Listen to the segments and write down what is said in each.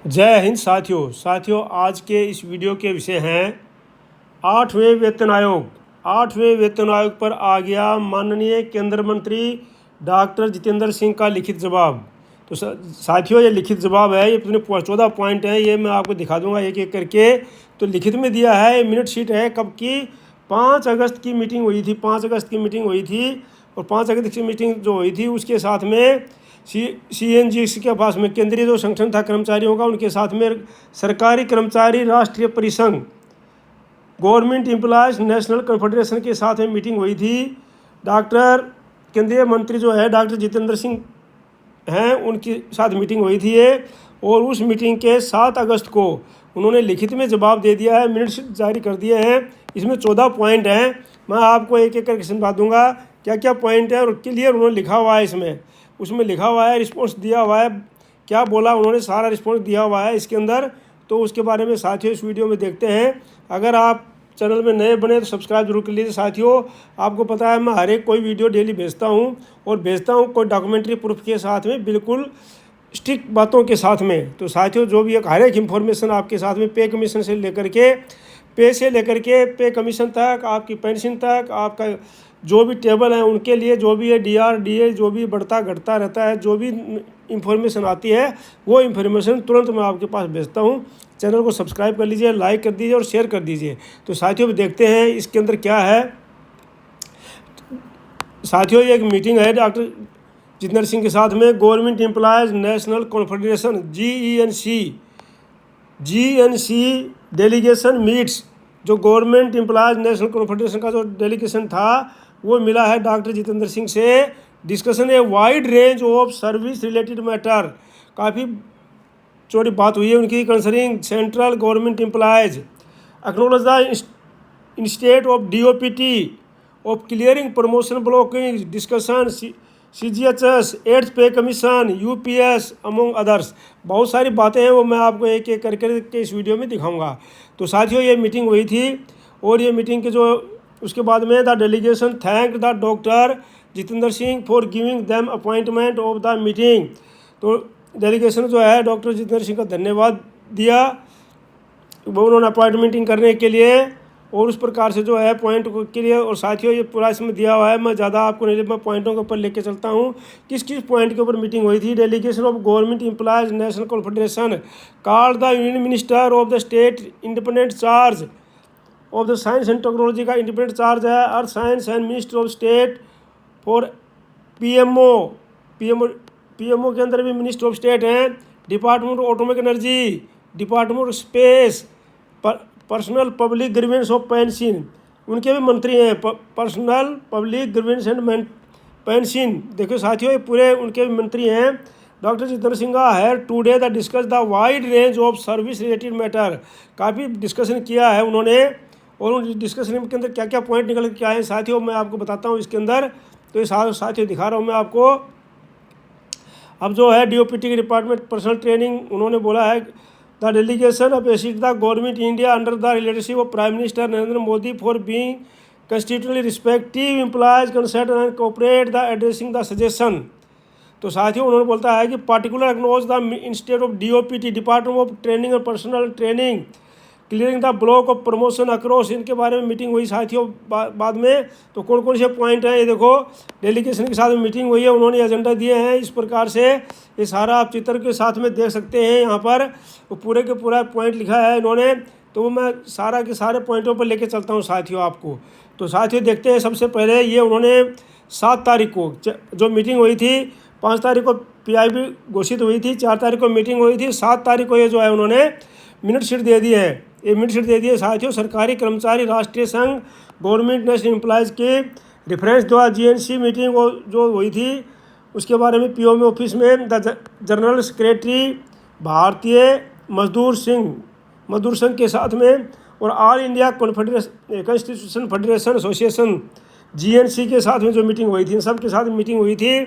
जय हिंद साथियों आज के इस वीडियो के विषय हैं 8वें वेतन आयोग। 8वें वेतन आयोग पर आ गया माननीय केंद्र मंत्री डॉक्टर जितेंद्र सिंह का लिखित जवाब। तो साथियों ये लिखित जवाब है, ये अपने 14 पॉइंट हैं, ये मैं आपको दिखा दूंगा एक एक करके। तो लिखित में दिया है, मिनट शीट है कब की, 5 अगस्त की मीटिंग हुई थी। 5 अगस्त की मीटिंग हुई थी और 5 अगस्त की मीटिंग जो हुई थी उसके साथ में CNGC के पास में केंद्रीय जो संगठन था कर्मचारियों का, उनके साथ में सरकारी कर्मचारी राष्ट्रीय परिसंघ गवर्नमेंट एम्प्लॉयज़ नेशनल कॉन्फेडरेशन के साथ में मीटिंग हुई थी। डॉक्टर केंद्रीय मंत्री जो है डॉक्टर जितेंद्र सिंह हैं, उनके साथ मीटिंग हुई थी ये, और उस मीटिंग के 7 अगस्त को उन्होंने लिखित में जवाब दे दिया है, मिनट्स जारी कर दिए हैं। इसमें 14 पॉइंट हैं, मैं आपको एक एक करके समझा दूंगा क्या क्या पॉइंट है और क्लियर उन्होंने लिखा हुआ है। उसमें लिखा हुआ है, रिस्पॉन्स दिया हुआ है, क्या बोला उन्होंने, सारा रिस्पॉन्स दिया हुआ है इसके अंदर। तो उसके बारे में साथियों इस वीडियो में देखते हैं। अगर आप चैनल में नए बने तो सब्सक्राइब जरूर कर लीजिए। साथियों आपको पता है मैं हर एक कोई वीडियो डेली भेजता हूं और भेजता हूं कोई डॉक्यूमेंट्री प्रूफ के साथ में, बिल्कुल स्ट्रिक्ट बातों के साथ में। तो साथियों जो भी एक हर एक इन्फॉर्मेशन आपके साथ में पे कमीशन से लेकर के पे कमीशन तक, आपकी पेंशन तक, आपका जो भी टेबल है उनके लिए जो भी है DRDA जो भी बढ़ता घटता रहता है, जो भी इंफॉर्मेशन आती है वो इंफॉर्मेशन तुरंत मैं आपके पास भेजता हूँ। चैनल को सब्सक्राइब कर लीजिए, लाइक कर दीजिए और शेयर कर दीजिए। तो साथियों देखते हैं इसके अंदर क्या है। साथियों ये एक मीटिंग है डॉक्टर जितेंद्र सिंह के साथ में government employees national confederation GNC delegation meets. जो गवर्नमेंट एम्प्लॉयज़ नेशनल कॉन्फेडरेशन का जो डेलीगेशन था वो मिला है डॉक्टर जितेंद्र सिंह से। Discussion a wide range of service related matter, काफ़ी चौड़ी बात हुई है उनकी concerning central government employees. Acknowledge the instance of DOPT of clearing promotion blocking discussion CGHS 8th पे कमीशन UPS अमोंग अदर्स। बहुत सारी बातें हैं वो मैं आपको एक एक करके इस वीडियो में दिखाऊंगा। तो साथियों ये मीटिंग हुई थी और ये मीटिंग के जो उसके बाद में the delegation thank the doctor Jitendra Singh for giving them appointment of the meeting. तो डेलीगेशन जो है डॉक्टर जितेंद्र सिंह का धन्यवाद दिया वो उन्होंने अपॉइंटमेंटिंग करने के लिए, और उस प्रकार से जो है पॉइंट के लिए। और साथियों ये पूरा इसमें दिया हुआ है, मैं ज़्यादा आपको नहीं, मैं पॉइंटों के ऊपर लेके चलता हूँ किस किस पॉइंट के ऊपर मीटिंग हुई थी। Delegation of government employees national confederation called the union minister of the state independent charge of the science and technology का इंडिपेंडेंट चार्ज है earth science and minister of state for PMO के अंदर भी minister of state हैं। Department of atomic energy, department of space, personnel public grievance of pension, उनके भी मंत्री हैं। Personnel public grievance and pension, देखो साथियों ये पूरे उनके भी मंत्री हैं। Doctor Jitendra Singh have today the discuss the wide range of service related matter, काफ़ी डिस्कशन किया है उन्होंने, और उन डिस्कशन के अंदर क्या क्या पॉइंट निकल के आए हैं साथियों मैं आपको बताता हूँ इसके अंदर। तो ये साथियों दिखा रहा हूँ मैं आपको। अब जो है DOPT के डिपार्टमेंट पर्सनल ट्रेनिंग उन्होंने बोला है the delegation of acid the government India under the leadership of prime minister Narendra Modi for being constitutionally respective employees concern and cooperate the addressing the suggestion. तो साथियों उन्होंने बोलता है कि particular acknowledges the instance of DOPT department of training और personal training clearing the block of promotion across, इनके बारे में मीटिंग हुई साथियों बाद में। तो कौन कौन से पॉइंट हैं ये देखो, डेलीगेशन के साथ में मीटिंग हुई है, उन्होंने एजेंडा दिए हैं इस प्रकार से। ये सारा आप चित्र के साथ में देख सकते हैं यहाँ पर, वो पूरे के पूरा पॉइंट लिखा है इन्होंने। तो मैं सारा के सारे पॉइंटों पर लेके चलता हूँ साथियों आपको। तो साथियों देखते हैं, सबसे पहले ये उन्होंने 7 तारीख को जो मीटिंग हुई थी, 5 तारीख को PIB घोषित हुई थी, 4 तारीख को मीटिंग हुई थी, 7 तारीख को ये जो है उन्होंने मिनट शीट दे दी है। ये मिनट शीट दे दिए साथियों सरकारी कर्मचारी राष्ट्रीय संघ गवर्नमेंट नेशनल एम्प्लॉयज़ के रेफरेंस द्वारा GNC मीटिंग जो हुई थी उसके बारे में PO में ऑफिस में द जनरल सेक्रेटरी भारतीय मजदूर संघ के साथ में और all India constitution federation association GNC के साथ में जो मीटिंग हुई थी, इन सब के साथ मीटिंग हुई थी।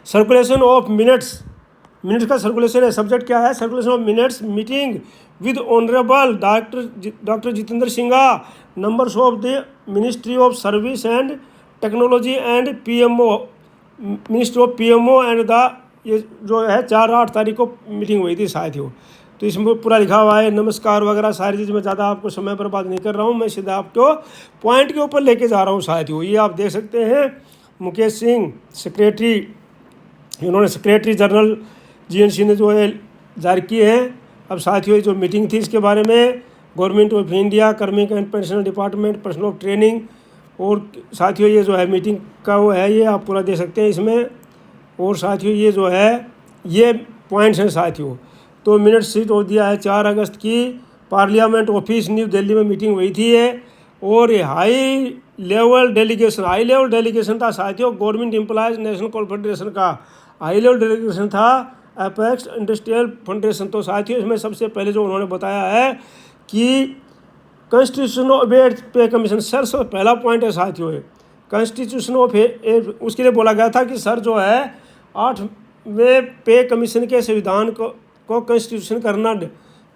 सर्कुलेशन ऑफ मिनट्स का सर्कुलेशन है। सब्जेक्ट क्या है, circulation of minutes meeting with honourable doctor Jitendra Singh, numbers of the ministry of service and technology and minister of PMO and the ये जो है 4-8 तारीख को मीटिंग हुई थी साथियों। तो इसमें पूरा लिखा हुआ है, नमस्कार वगैरह सारी चीज़। में ज़्यादा आपको समय बर्बाद नहीं कर रहा हूँ, मैं सीधा आपको पॉइंट के ऊपर लेके जा रहा हूँ साथियों। ये आप देख सकते हैं, मुकेश सिंह सेक्रेटरी, इन्होंने सेक्रेटरी जनरल जीएनसी ने जो है जारी किए हैं। अब साथियों जो मीटिंग थी इसके बारे में, गवर्नमेंट ऑफ इंडिया, कार्मिक and pension department, person of training, और साथियों ये जो है मीटिंग का वो है, ये आप पूरा दे सकते हैं इसमें। और साथियों ये जो है ये पॉइंट्स हैं साथियों। तो मिनट शीट हो दिया है 4 अगस्त की, पार्लियामेंट ऑफिस न्यू दिल्ली में मीटिंग हुई थी है। और ये हाई लेवल डेलीगेशन था साथियों, गवर्नमेंट एम्प्लॉयज़ नेशनल कॉन्फेडरेशन का हाई लेवल डेलीगेशन था, अपेक्स इंडस्ट्रियल फेडरेशन। तो साथियों इसमें सबसे पहले जो उन्होंने बताया है कि कॉन्स्टिट्यूशन ऑफ पे कमीशन, सर पहला पॉइंट है साथियों है कॉन्स्टिट्यूशन ऑफ उसके लिए बोला गया था कि सर जो है 8वें पे कमीशन के संविधान को कॉन्स्टिट्यूशन करना।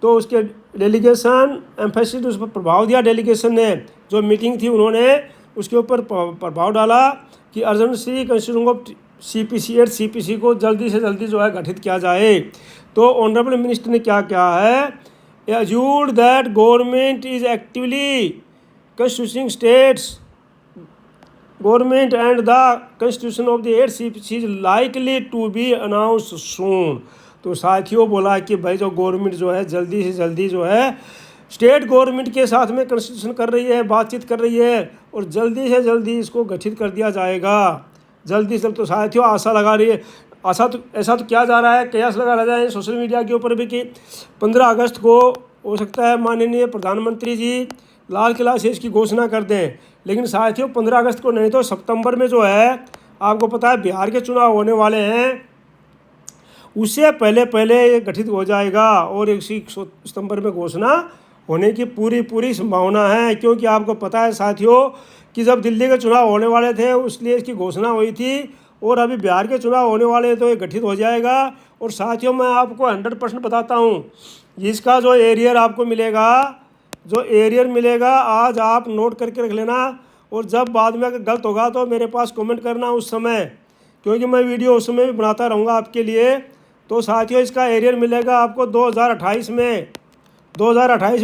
तो उसके डेलीगेशन एम्फेसिस उस पर प्रभाव दिया, डेलीगेशन ने जो मीटिंग थी उन्होंने उसके ऊपर प्रभाव डाला कि अर्जेंसी कॉन्स्टिट्यूशन ऑफ सीपीसी को जल्दी से जल्दी जो है गठित किया जाए। तो ऑनरेबल मिनिस्टर ने क्या कहा है, assured that government is actively constituting states government and the constitution of the 8 CPC is likely to be announced soon। तो साथियों बोला कि भाई जो गवर्नमेंट जो है जल्दी से जल्दी जो है स्टेट गवर्नमेंट के साथ में कॉन्स्टिट्यूशन कर रही है, बातचीत कर रही है, और जल्दी से जल्दी इसको गठित कर दिया जाएगा जल्दी से। तो साथियों आशा लगा रही है, ऐसा तो किया जा रहा है, कयास लगा रहा है सोशल मीडिया के ऊपर भी कि 15 अगस्त को हो सकता है माननीय प्रधानमंत्री जी लाल किला से इसकी घोषणा कर दें। लेकिन साथियों 15 अगस्त को नहीं तो सितंबर में जो है आपको पता है बिहार के चुनाव होने वाले हैं, उससे पहले ये गठित हो जाएगा और इसी सितंबर में घोषणा होने की पूरी संभावना है। क्योंकि आपको पता है साथियों कि जब दिल्ली के चुनाव होने वाले थे इसलिए इसकी घोषणा हुई थी, और अभी बिहार के चुनाव होने वाले तो ये गठित हो जाएगा। और साथियों मैं आपको 100% बताता हूँ, इसका जो एरियर आपको मिलेगा, जो एरियर मिलेगा आज आप नोट करके रख लेना, और जब बाद में अगर गलत होगा तो मेरे पास कमेंट करना उस समय, क्योंकि मैं वीडियो उस समय भी बनाता रहूँगा आपके लिए। तो साथियों इसका एरियर मिलेगा आपको 2028 में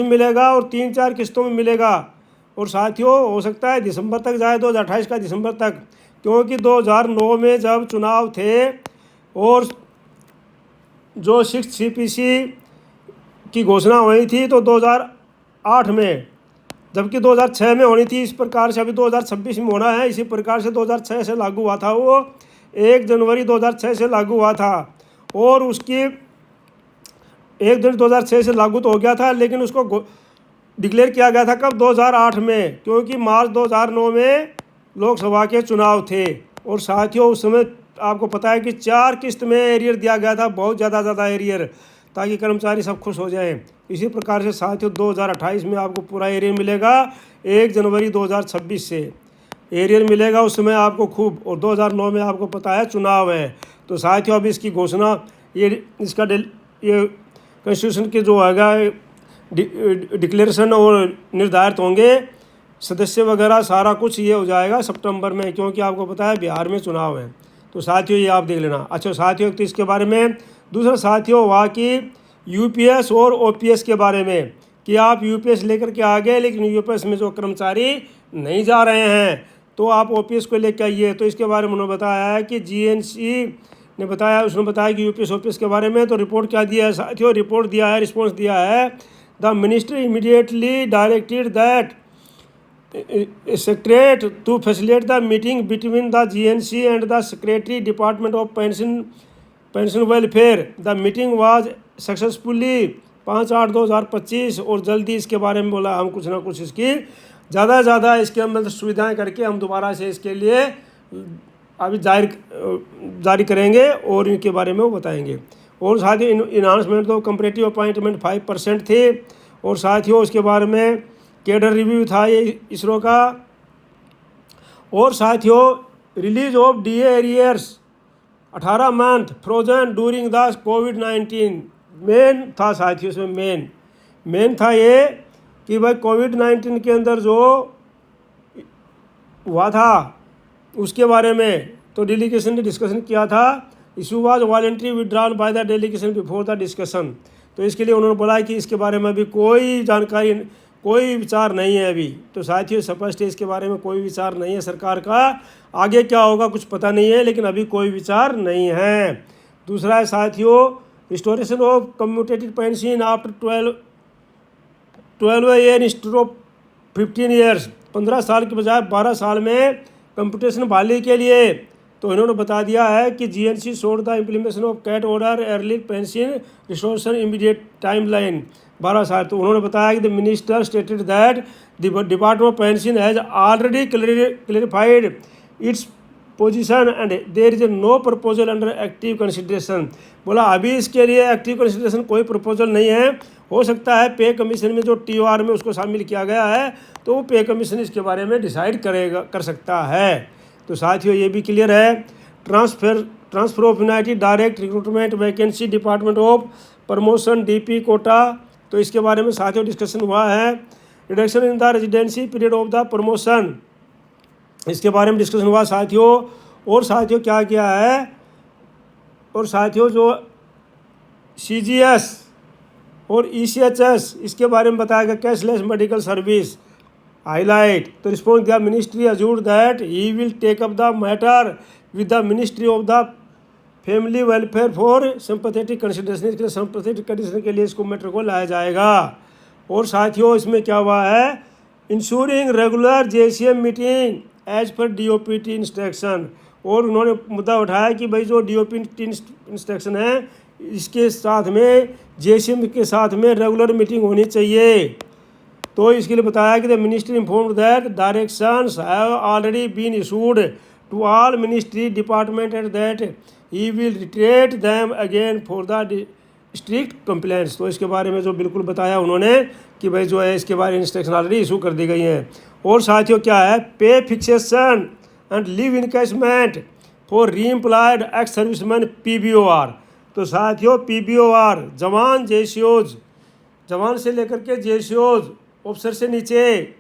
मिलेगा, और 3-4 किस्तों में मिलेगा। और साथियों हो सकता है दिसंबर तक जाए, 2028 का दिसंबर तक, क्योंकि 2009 में जब चुनाव थे और जो 6 CPC की घोषणा हुई थी तो 2008 में, जबकि 2006 में होनी थी। इस प्रकार से अभी 2026 में होना है। इसी प्रकार से 2006 से लागू हुआ था, वो 1 जनवरी 2006 से लागू हुआ था, और उसकी 1 जनवरी 2006 से लागू तो हो गया था, लेकिन उसको डिक्लेयर किया गया था कब, 2008 में, क्योंकि मार्च 2009 में लोकसभा के चुनाव थे। और साथियों उस समय आपको पता है कि 4 किस्त में एरियर दिया गया था, बहुत ज़्यादा एरियर, ताकि कर्मचारी सब खुश हो जाएं। इसी प्रकार से साथियों 2028 में आपको पूरा एरियर मिलेगा, 1 जनवरी 2026 से एरियर मिलेगा उस समय आपको खूब। और 2009 में आपको पता है चुनाव है। तो साथियों अब इसकी घोषणा ये कॉन्स्टिट्यूशन के जो आएगा डिक्लेरेशन और निर्धारित होंगे सदस्य वगैरह, सारा कुछ ये हो जाएगा सितंबर में, क्योंकि आपको पता है बिहार में चुनाव है। तो साथियों ये आप देख लेना। अच्छा साथियों तो इसके बारे में दूसरा साथियों हुआ कि यूपीएस और ओपीएस के बारे में, कि आप यूपीएस लेकर के आ गए लेकिन यूपीएस में जो कर्मचारी नहीं जा रहे हैं तो आप ओपीएस को लेकर आइए। तो इसके बारे में उन्होंने बताया है कि जीएनसी ने बताया, उसने बताया कि यूपीएस ओपीएस के बारे में। तो रिपोर्ट क्या दिया है साथियों, रिपोर्ट दिया है, रिस्पॉन्स दिया है, the ministry immediately directed that secretariat to facilitate the meeting between the GNC and the Secretary Department of Pension Welfare. The meeting was successfully 5/8/2025। और जल्दी इसके बारे में बोला हम कुछ ना कुछ इसकी ज़्यादा इसके अंदर सुविधाएं करके हम दोबारा से इसके लिए अभी जारी करेंगे और इनके बारे में वो बताएंगे। और साथ ही इन्हांसमेंट तो कंपैरेटिव अपॉइंटमेंट 5% थे। और साथियों उसके बारे में कैडर रिव्यू था ये इसरो का। और साथियों release of DA arrears 18 month frozen during the covid main था साथियों। इसमें मेन था ये कि भाई कोविड-19 के अंदर जो हुआ था उसके बारे में तो डेलीगेशन ने डिस्कशन किया था issue was voluntary withdrawal by the delegation before the discussion. तो इसके लिए उन्होंने बोला कि इसके बारे में अभी कोई जानकारी, कोई विचार नहीं है अभी। तो साथियों स्पष्ट है, इसके बारे में कोई विचार नहीं है सरकार का। आगे क्या होगा कुछ पता नहीं है, लेकिन अभी कोई विचार नहीं है। दूसरा है साथियों restoration of commutative pension after 12 year instead of 15 years. 15 साल के बजाय 12 साल में कंप्यूटेशन बहाली के लिए। तो इन्होंने बता दिया है कि GNC showed the implementation of CAT order early pension restoration immediate time line 12 साल। तो उन्होंने बताया कि the minister stated that the department of pension has already clarified its position and there is no proposal under active consideration. बोला अभी इसके लिए active consideration कोई प्रपोजल नहीं है। हो सकता है पे कमीशन में जो टीओआर में उसको शामिल किया गया है तो वो पे कमीशन इसके बारे में डिसाइड कर सकता है। तो साथियों ये भी क्लियर है। Transfer of united direct recruitment vacancy department of promotion DP quota. तो इसके बारे में साथियों डिस्कशन हुआ है। Reduction in the residency period of the promotion, इसके बारे में डिस्कशन हुआ साथियों। और साथियों क्या किया है, और साथियों जो सीजीएस और ईसीएचएस इसके बारे में बताया गया कैशलेस मेडिकल सर्विस हाईलाइट। तो रिस्पॉन्स दिया ministry assured that he will take up the matter with the ministry of the family welfare for sympathetic consideration. इसके लिए सिंपैथेटिक कंसिडरेशन के लिए इसको मैटर को लाया जाएगा। और साथियों इसमें क्या हुआ है, ensuring regular JCM meeting as per DOPT instruction. और उन्होंने मुद्दा उठाया कि भाई जो डीओपीटी इंस्ट्रक्शन है इसके साथ में जेसीएम के साथ में रेगुलर मीटिंग होनी चाहिए। तो इसके लिए बताया कि the ministry informed that directions have already been issued to all ministry department at that he will reiterate them again for the strict complaints. तो इसके बारे में जो बिल्कुल बताया उन्होंने कि भाई जो है इसके बारे में इंस्ट्रक्शन ऑलरेडी इशू कर दी गई हैं। और साथियों क्या है, pay fixation and leave encashment for reemployed ex serviceman PBOR. तो साथियों पीबीओआर जवान जेसीओज, जवान से लेकर के जेसीओज ऑफिसर से नीचे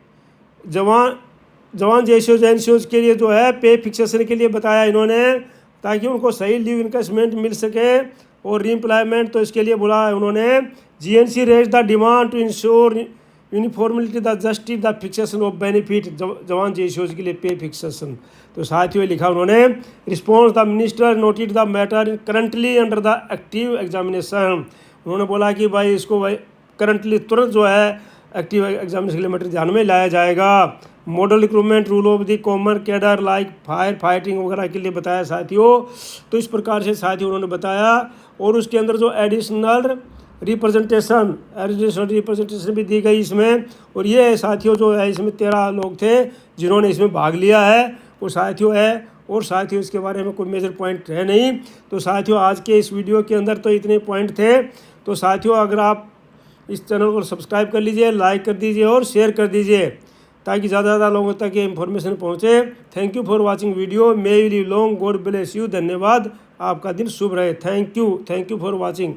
जवान जेसीओज एनसीओज के लिए जो है पे फिक्सेशन के लिए बताया इन्होंने, ताकि उनको सही लीव इनकैशमेंट मिल सके और रीएम्प्लॉयमेंट। तो इसके लिए बोला उन्होंने GNC raised the demand to ensure uniformity the justice the fixation of benefit jawan जेसीओज के लिए पे फिक्सेशन। तो साथियों लिखा उन्होंने response the minister noted the matter currently under the active examination. उन्होंने बोला कि भाई इसको भाई करंटली तुरंत जो है एक्टिव एग्जामिनेशन के लिए मैटर ध्यान में लाया जाएगा। Model recruitment rule of the common cadre like fire fighting वगैरह के लिए बताया साथियों। तो इस प्रकार से साथियों उन्होंने बताया। और उसके अंदर जो एडिशनल रिप्रेजेंटेशन भी दी गई इसमें। और ये साथियों जो है इसमें 13 लोग थे जिन्होंने इसमें भाग लिया है, वो साथियों है। और साथियों इसके बारे में कोई मेजर पॉइंट है नहीं। तो साथियों आज के इस वीडियो के अंदर तो इतने पॉइंट थे। तो साथियों अगर आप इस चैनल को सब्सक्राइब कर लीजिए, लाइक कर दीजिए और शेयर कर दीजिए ताकि ज़्यादा से ज़्यादा लोगों तक ये इन्फॉर्मेशन पहुँचे। Thank you for watching video. May you live long, God bless you. धन्यवाद, आपका दिन शुभ रहे। Thank you for watching.